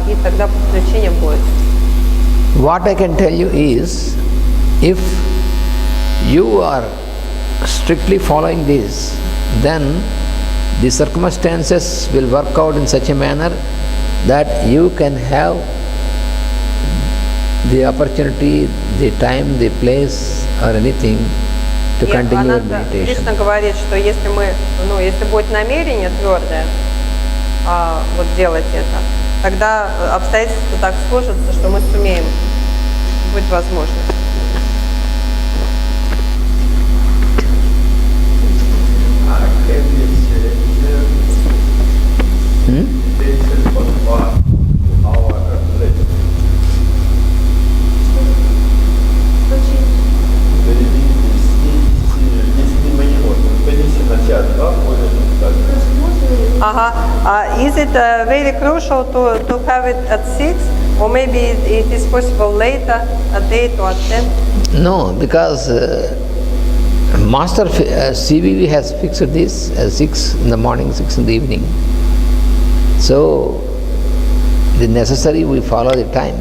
и тогда подключение будет. What I can tell you is, if you are strictly following this, then the circumstances will work out in such a manner that you can have the opportunity, the time, the place or anything to continue your meditation. Кришна говорит, что если будет намерение твердое вот делать это, тогда обстоятельства так сложатся, что мы сумеем, будет возможность. Is it very crucial to have it at 6, or maybe it is possible later, at 8 or at 10? No, because Master CVV has fixed this as 6 in the morning, 6 in the evening. So, the necessary we follow the time.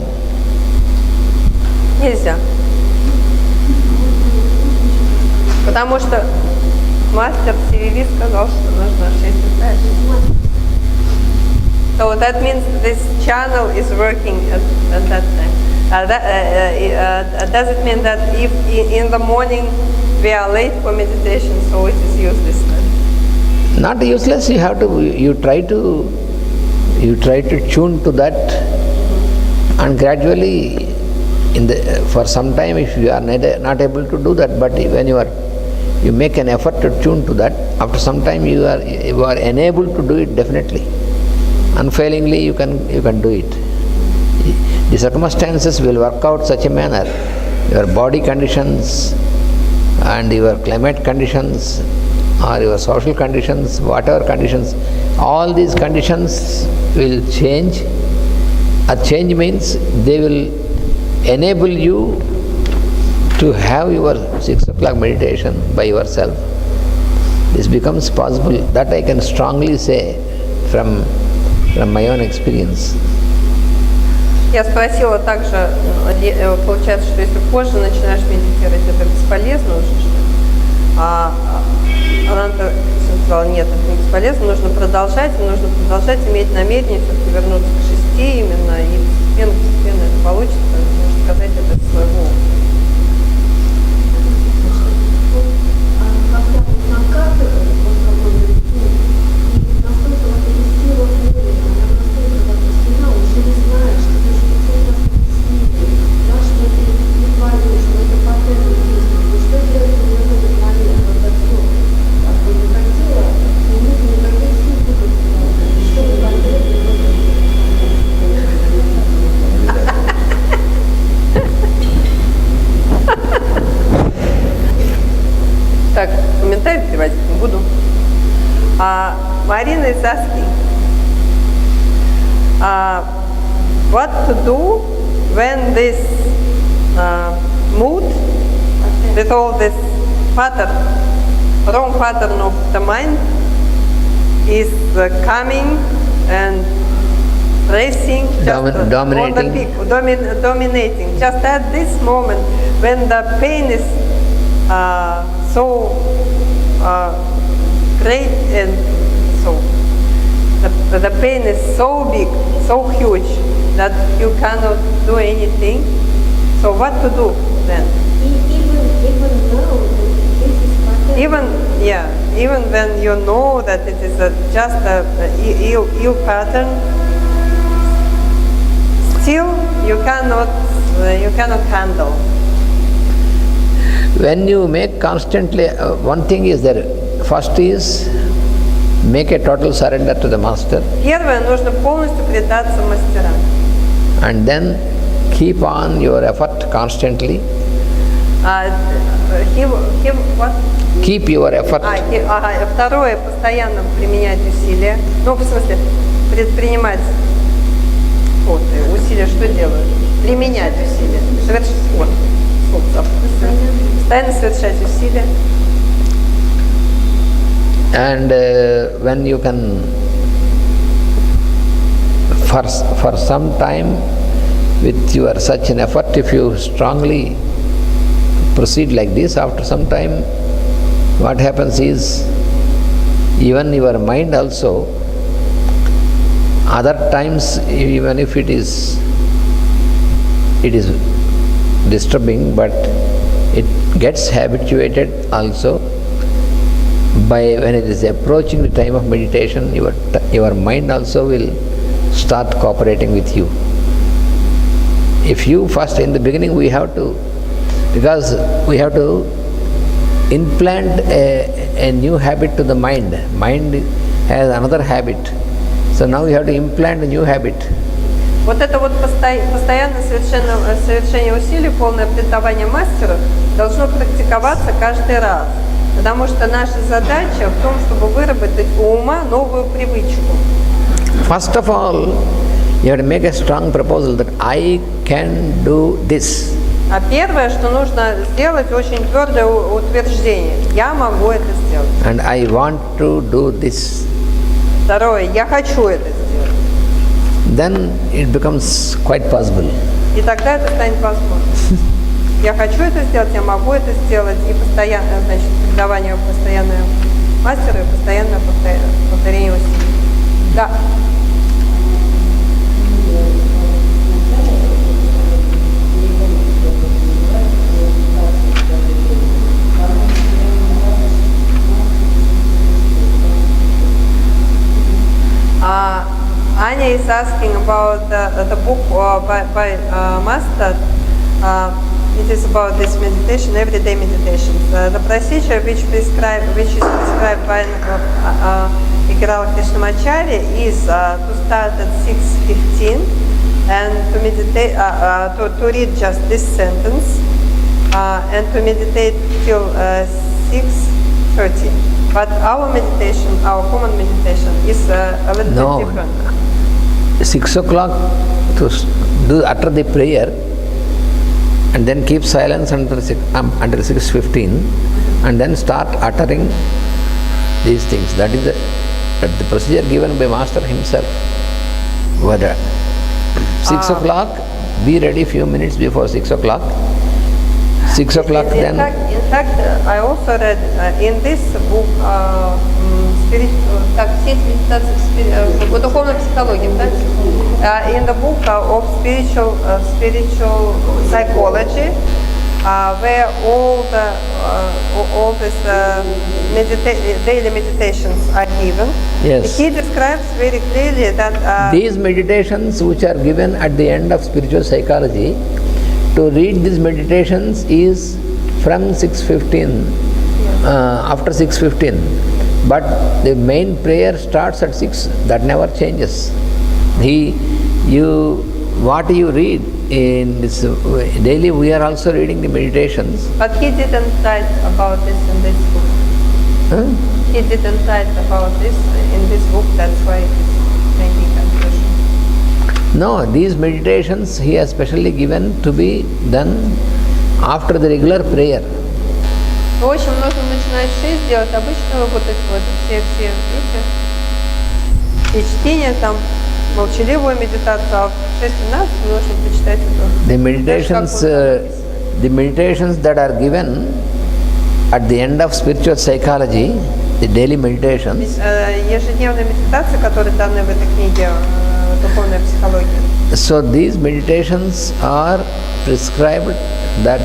Нельзя. Потому что мастер CVV сказал, что нужно 6 утра. So that means this channel is working at that time. Does it mean that if in the morning we are late for meditation, so it is useless? Not useless. You have to. You try to tune to that, and gradually, for some time, if you are not able to do that, but when you make an effort to tune to that, after some time you are enabled to do it definitely. Unfailingly, you can do it. The circumstances will work out such a manner. Your body conditions and your climate conditions or your social conditions, whatever conditions, all these conditions will change. A change means they will enable you to have your 6 o'clock meditation by yourself. This becomes possible. That I can strongly say from my own experience. Я спросила также, получается, что если позже начинаешь медитировать, это бесполезно уже, что ли? Она сказала, нет, это не бесполезно, нужно продолжать иметь намерение все-таки вернуться к 6 именно, и постепенно это получится, можно сказать, это из своего опыта. Так, комментарий переводить не буду. Marina is asking, what to do when this mood, with all this pattern, wrong pattern of the mind, is coming and racing, just dominating. on the peak, dominating. Just at this moment, when the pain is so great and so the pain is so big, so huge that you cannot do anything. So what to do then? Even when you know that it is just a ill pattern, still you cannot handle. When you make constantly, one thing is there. First is make a total surrender to the master. Первое, нужно полностью предаться мастерам. And then keep on your effort constantly. What? Keep your effort. Второе, постоянно применять усилия. Ну, в смысле, предпринимать усилия, что делают? Применять усилия. Постоянно совершать усилия. And when you can for some time with your such an effort, if you strongly proceed like this, after some time what happens is even your mind also, other times even if it is disturbing, but it gets habituated also. By when it is approaching the time of meditation, your mind also will start cooperating with you. If you first, in the beginning we have to implant a new habit to the mind. Mind has another habit. So now we have to implant a new habit. Вот это вот постоянное совершение усилий, полное предавание мастеру должно практиковаться каждый раз. Потому что наша задача в том, чтобы выработать у ума новую привычку. First of all, you have to make a strong proposal that I can do this. А первое, что нужно сделать, очень твердое утверждение. Я могу это сделать. And I want to do this. Второе, я хочу это сделать. Then it becomes quite possible. И тогда это станет возможным. Я хочу это сделать, я могу это сделать, и постоянно, значит, преподавание постоянное мастеру и постоянное повторение усилий. Да. Anya is asking about the book by Master. It is about this meditation, everyday meditation. The procedure which is prescribed by Vigrala Krishnamacharya is to start at 6:15 and to meditate, to read just this sentence and to meditate till 6:30. But our meditation, our common meditation, is a little bit different. 6 o'clock to utter the prayer, and then keep silence until 6:15, and then start uttering these things. That is the procedure given by Master himself. Whether 6 o'clock, be ready few minutes before 6 o'clock. 6 o'clock then. In fact, I also read in this book духовной психологии, in the book of spiritual psychology, where all these daily meditations are given. Yes. He describes very clearly that these meditations which are given at the end of spiritual psychology, to read these meditations is from 6:15, after 6:15. But the main prayer starts at 6. That never changes. What you read in this daily, we are also reading the meditations. But he didn't write about this in this book. Huh? He didn't write about this in this book. That's why it's making confusion. No, these meditations he has specially given to be done after the regular prayer. Очень нужно начинать в 6 делать обычно вот эти вот все и чтение, там молчаливую медитацию, а в 6:15 нужно почитать это. The meditations that are given at the end of spiritual psychology, the daily meditations. Ежедневные медитации, которые даны в этой книге «Духовная психология». So these meditations are prescribed that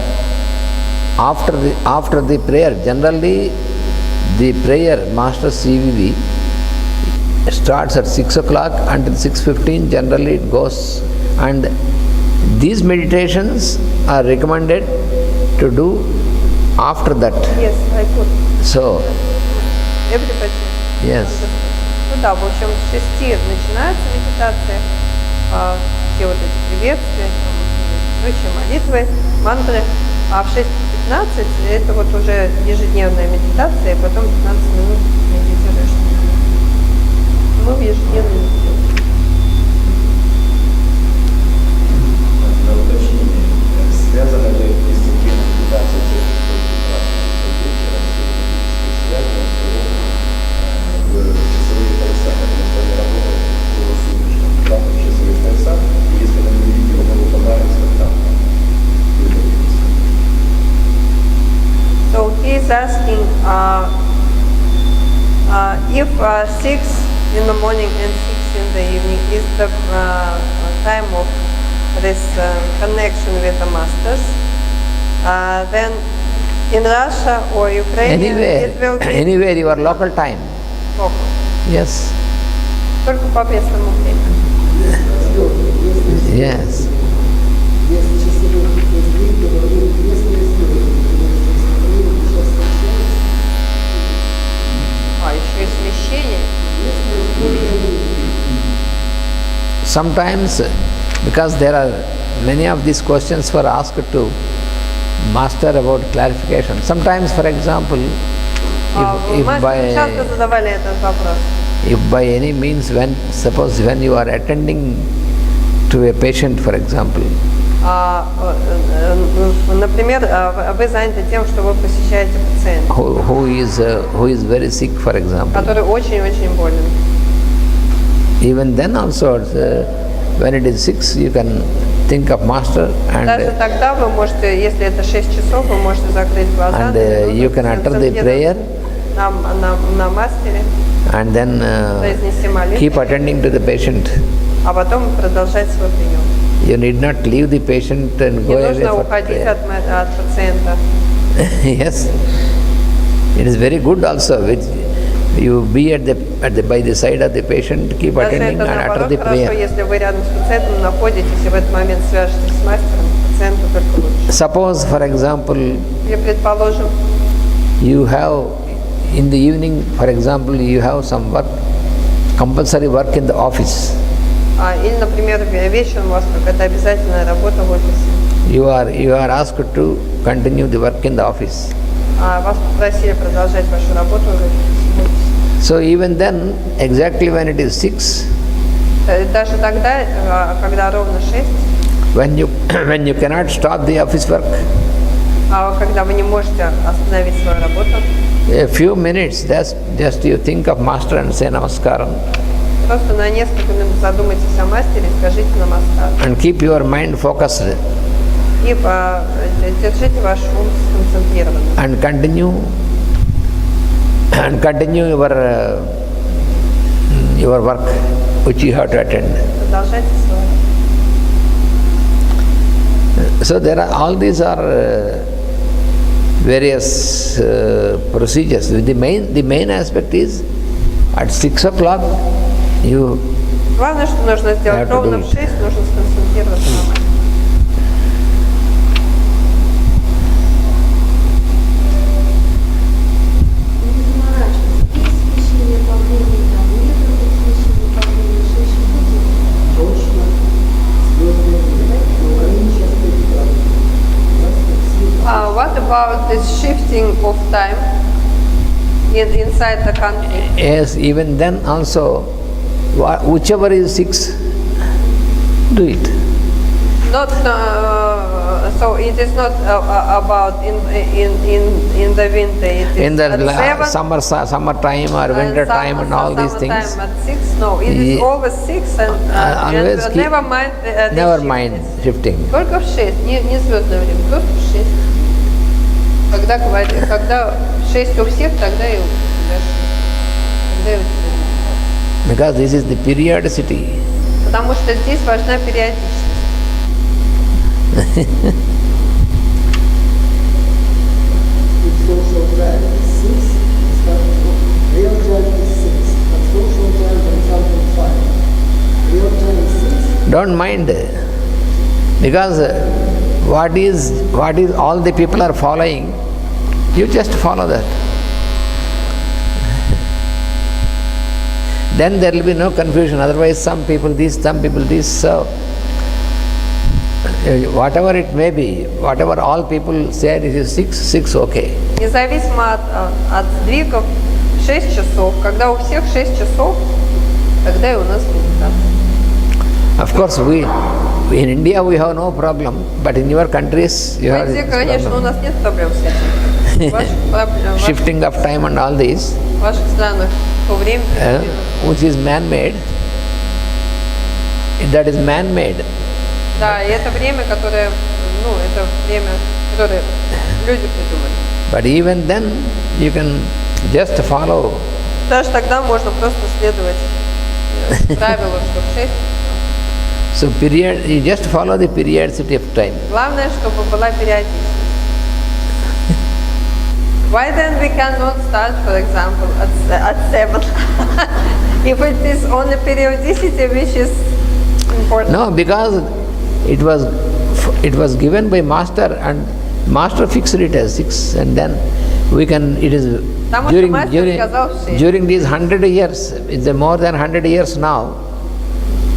after the prayer, generally the prayer, Master CVV, starts at 6 o'clock until 6:15, generally it goes, and these meditations are recommended to do after that. Yes, I could. So, Everybody. yes. Ну да, в общем, с 6 начинается медитация, все вот эти приветствия, прочие молитвы, мантры, а в 6:15 это вот уже ежедневная медитация, и потом 15 минут медитируешь. Мы в ежедневной медитации. На уточнение, связана ли дисциплина медитации с в часовые пояса, потому что они работают круглосуточно, 24 If 6 in the morning and 6 in the evening is the time of this connection with the masters, then in Russia or Ukraine it will be Anywhere your local time. local. Yes. Только по местному времени. Yes. Еще и смещение. Sometimes, because there are many of these questions were asked to master about clarification. Sometimes, for example, if Часто задавали этот вопрос. by any means, suppose when you are attending to a patient, for example, Например, вы заняты тем, что вы посещаете пациента, who is very sick, for example. который очень-очень болен. Even then also, when it is 6, you can think of master Даже тогда вы можете, если это 6 часов, вы можете закрыть глаза, and you can utter the prayer на мастере, and then произнести молитву, keep attending to the patient. а потом продолжать свой прием. You need not leave the patient and Не go away нужно for уходить prayer. от пациента. Yes, it is very good also. You be by the side of the patient, keep Даже attending это and utter наоборот the хорошо, prayer. если вы рядом с пациентом находитесь и в этот момент свяжетесь с мастером, пациенту только лучше. Suppose, for example, Или, предположим, you have in the evening, for example, you have some work, compulsory work in the office. Или, например, вечером у вас какая-то обязательная работа в офисе. You are asked to continue the work in the office. Вас попросили продолжать вашу работу в офисе. So even then, exactly when it is 6, Даже тогда, когда ровно 6, when you cannot stop the office work, когда вы не можете остановить свою работу, a few minutes, just you think of master and say namaskaram. просто на несколько минут задумайтесь о мастере и скажите намаскар. And keep your mind focused И держите ваш ум сконцентрированным. and continue your work which you have to attend. Продолжайте свое. So all these are various procedures. The main aspect is at 6 o'clock you Главное, что нужно сделать have to ровно do в it. 6, нужно сконцентрироваться на мастере. What about this shifting of time inside the country? Yes, even then also, whichever is 6, do it. Not so. It is not about in the winter. It is In the at 7, summer time or winter time and all these things. Time at 6. No, it is always 6 Always and keep- never mind. Never mind shifting. Только в 6, не звездное время, просто в 6. Когда 6 у всех, тогда и у тебя 6. Тогда и у тебя. Because this is the periodicity. Потому что здесь важна периодичность. It's social time is 6, real time is 6, but social time, for example, 5. Real time is 6. Don't mind, because what is all the people are following, you just follow that. Then there will be no confusion. Otherwise, some people this, some people this. So whatever it may be, whatever all people say it is 6, okay. Независимо от сдвигов 6 часов, когда у всех 6 часов, тогда и у нас медитация. Of course, in India we have no problem, but in your countries you have Везде, this конечно, у problem. нас нет проблем с этим. В Shifting of time and all this, ваших странах по времени, which is man-made, that is man-made. да, и это время, которое люди придумали. But even then, you can just follow Даже тогда можно просто следовать правилу, что в 6. So period, you just follow the periodicity of time. Главное, чтобы была периодичность. Why then we cannot start, for example, at 7? If it is only periodicity which is important. No, because it was given by master and master fixed it as 6, and then we can, it is during these 100 years, it's more than 100 years now.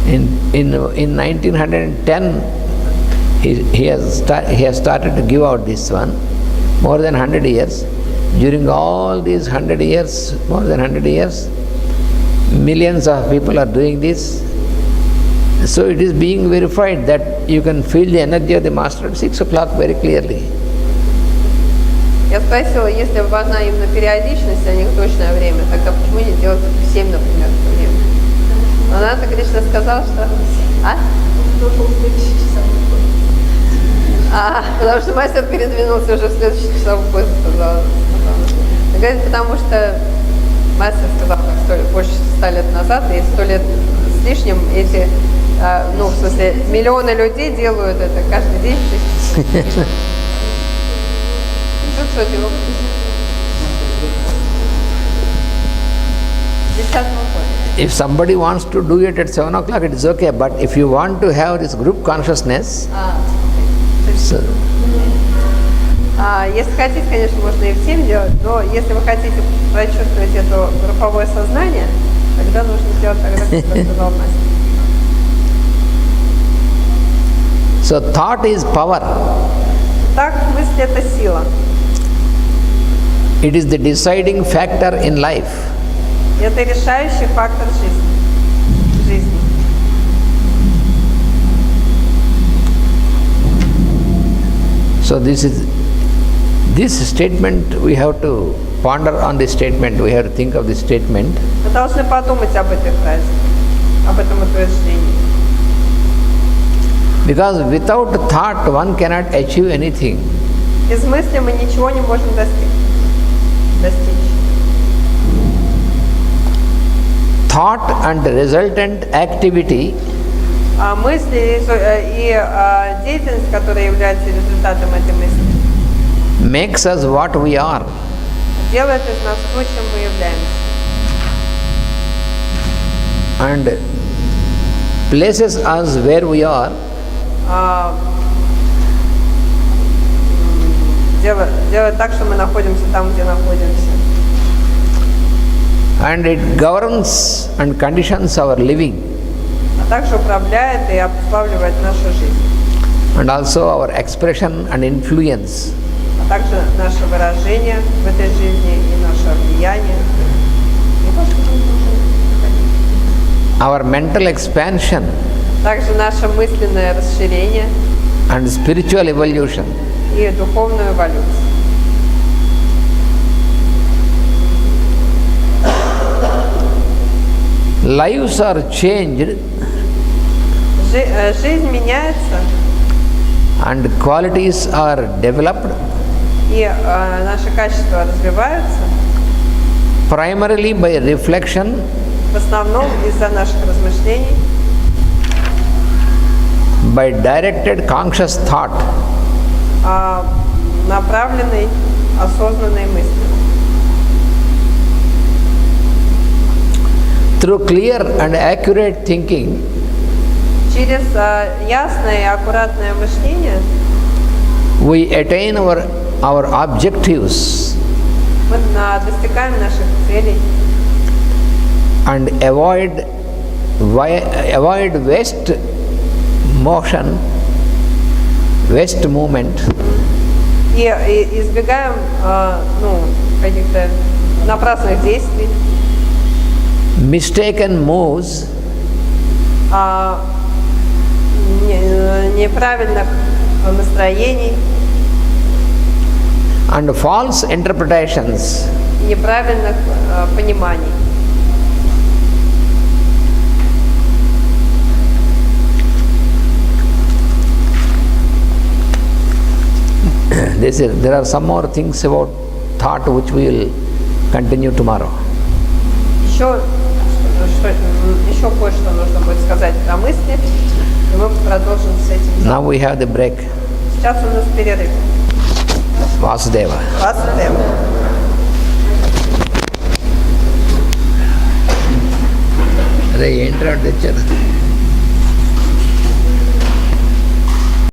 In 1910 he has started to give out this one, more than 100 years. During all these 100 years, more than 100 years, millions of people are doing this. So it is being verified that you can feel the energy of the master at 6 o'clock very clearly. Я спросила, если важна именно периодичность, а не точное время, тогда почему не делать в 7, например, время? Она-то, Кришна, сказала, что... Потому что мастер передвинулся уже в следующий часовой поезд, сказала. Говорит, потому что мастер сказал, как больше 100 лет назад, и 100 лет с лишним эти, ну, в смысле, миллионы людей делают это каждый день. If somebody wants to do it at 7 o'clock, it is okay, but if you want to have this group consciousness, so, если хотите, конечно, можно и в 7 делать, но если вы хотите прочувствовать это групповое сознание, тогда нужно делать тогда, как сказал мастер. so thought is power. Так, мысль – это сила. It is the deciding factor in life. Это решающий фактор жизни. So this statement, we have to ponder on this statement, we have to think of this statement. Мы должны подумать об этой фразе, об этом утверждении. Because without thought, one cannot achieve anything. Без мысли мы ничего не можем достичь. Thought and resultant activity мысли и деятельность, которая является результатом этой мысли, makes us what we are. делает из нас то, чем мы являемся. And places us where we are. Делает так, что мы находимся там, где находимся. And it governs and conditions our living. А также управляет и обуславливает нашу жизнь. And also our expression and influence. А также наше выражение в этой жизни и наше влияние. Our mental expansion. Также наше мысленное расширение. And spiritual evolution. И духовную эволюцию. Lives are changed. Жизнь меняется. And qualities are developed. И наши качества развиваются. Primarily by reflection. В основном из-за наших размышлений. By directed conscious thought. Направленной, осознанной мыслью. Through clear and accurate thinking, через ясное и аккуратное мышление we attain our objectives. Мы достигаем наших целей. And avoid waste motion, waste movement. И избегаем каких-то напрасных действий. Mistaken moves. Неправильных настроений. And false interpretations. Неправильных пониманий. There are some more things about thought which we will continue tomorrow. Еще кое-что нужно будет сказать про мысли, и мы продолжим с этим. Now we have the break. Сейчас у нас перерыв. Vasudeva. Vasudeva. They entered the church.